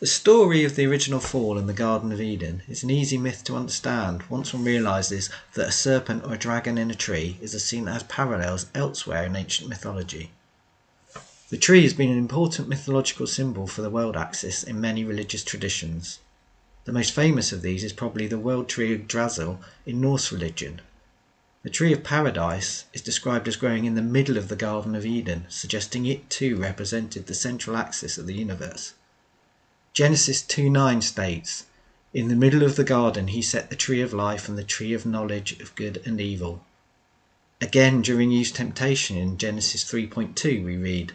The story of the original fall in the Garden of Eden is an easy myth to understand once one realises that a serpent or a dragon in a tree is a scene that has parallels elsewhere in ancient mythology. The tree has been an important mythological symbol for the world axis in many religious traditions. The most famous of these is probably the world tree Yggdrasil in Norse religion. The tree of paradise is described as growing in the middle of the Garden of Eden, suggesting it too represented the central axis of the universe. Genesis 2:9 states, "In the middle of the garden he set the tree of life and the tree of knowledge of good and evil." Again, during Eve's temptation in Genesis 3:2 we read,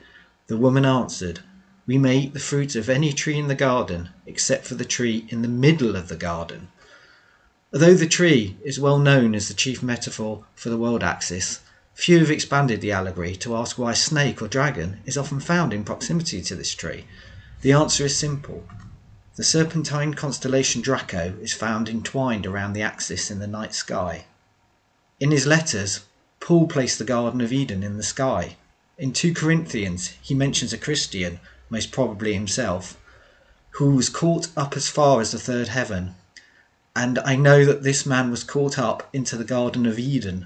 "The woman answered, 'We may eat the fruit of any tree in the garden, except for the tree in the middle of the garden.'" Although the tree is well known as the chief metaphor for the world axis, few have expanded the allegory to ask why a snake or dragon is often found in proximity to this tree. The answer is simple. The serpentine constellation Draco is found entwined around the axis in the night sky. In his letters, Paul placed the Garden of Eden in the sky. In 2 Corinthians, he mentions a Christian, most probably himself, who was caught up as far as the third heaven. "And I know that this man was caught up into the Garden of Eden."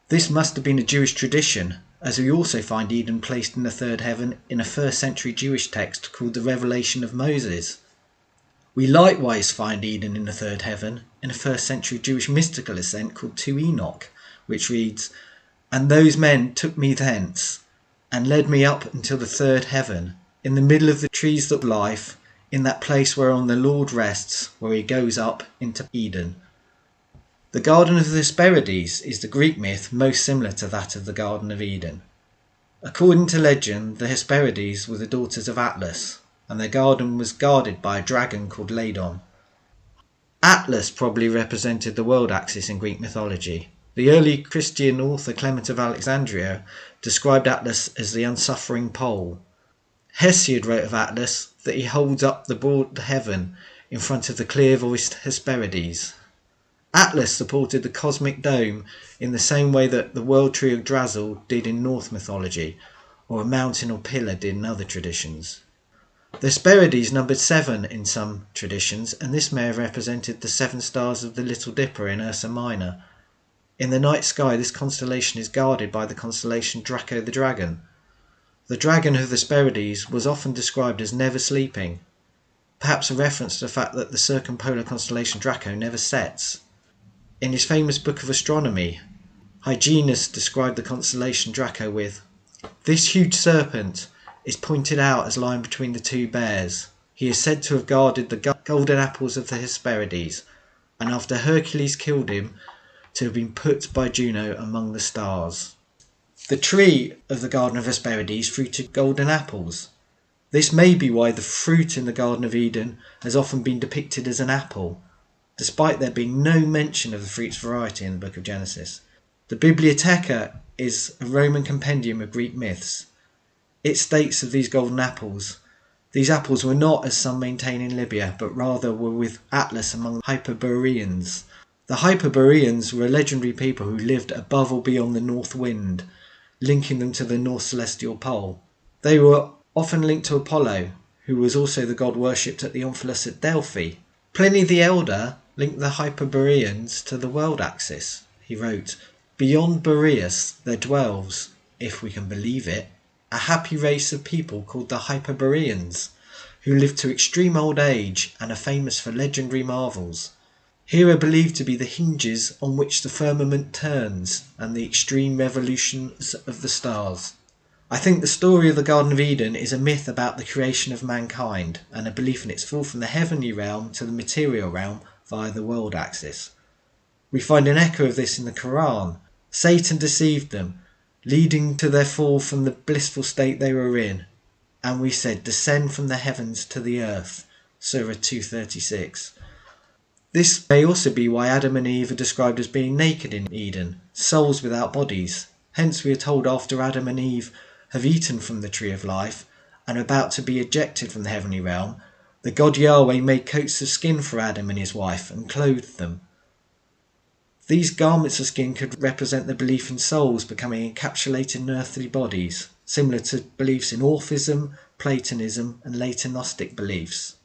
This must have been a Jewish tradition, as we also find Eden placed in the third heaven in a 1st century Jewish text called the Revelation of Moses. We likewise find Eden in the third heaven in a 1st century Jewish mystical ascent called 2 Enoch, which reads, "And those men took me thence, and led me up until the third heaven, in the middle of the trees of life, in that place whereon the Lord rests, where he goes up into Eden." The Garden of the Hesperides is the Greek myth most similar to that of the Garden of Eden. According to legend, the Hesperides were the daughters of Atlas, and their garden was guarded by a dragon called Ladon. Atlas probably represented the world axis in Greek mythology. The early Christian author Clement of Alexandria described Atlas as the unsuffering pole. Hesiod wrote of Atlas that he holds up the broad heaven in front of the clear-voiced Hesperides. Atlas supported the cosmic dome in the same way that the world tree Yggdrasil did in Norse mythology, or a mountain or pillar did in other traditions. The Hesperides numbered 7 in some traditions, and this may have represented the 7 stars of the Little Dipper in Ursa Minor. In the night sky, this constellation is guarded by the constellation Draco the Dragon. The dragon of the Hesperides was often described as never sleeping, perhaps a reference to the fact that the circumpolar constellation Draco never sets. In his famous book of astronomy, Hyginus described the constellation Draco with, "This huge serpent is pointed out as lying between the 2 bears. He is said to have guarded the golden apples of the Hesperides, and after Hercules killed him, to have been put by Juno among the stars." The tree of the Garden of Hesperides fruited golden apples. This may be why the fruit in the Garden of Eden has often been depicted as an apple, despite there being no mention of the fruit's variety in the book of Genesis. The Bibliotheca is a Roman compendium of Greek myths. It states of these golden apples, "These apples were not, as some maintain, in Libya, but rather were with Atlas among the Hyperboreans." The Hyperboreans were a legendary people who lived above or beyond the north wind, linking them to the North Celestial Pole. They were often linked to Apollo, who was also the god worshipped at the Omphalos at Delphi. Pliny the Elder linked the Hyperboreans to the world axis. He wrote, "Beyond Boreas there dwells, if we can believe it, a happy race of people called the Hyperboreans, who live to extreme old age and are famous for legendary marvels. Here are believed to be the hinges on which the firmament turns and the extreme revolutions of the stars." I think the story of the Garden of Eden is a myth about the creation of mankind and a belief in its fall from the heavenly realm to the material realm via the world axis. We find an echo of this in the Quran. Satan deceived them, leading to their fall from the blissful state they were in. And we said, "Descend from the heavens to the earth." Surah 236. This may also be why Adam and Eve are described as being naked in Eden, souls without bodies. Hence we are told after Adam and Eve have eaten from the tree of life and are about to be ejected from the heavenly realm, the God Yahweh made coats of skin for Adam and his wife and clothed them. These garments of skin could represent the belief in souls becoming encapsulated in earthly bodies, similar to beliefs in Orphism, Platonism and later Gnostic beliefs.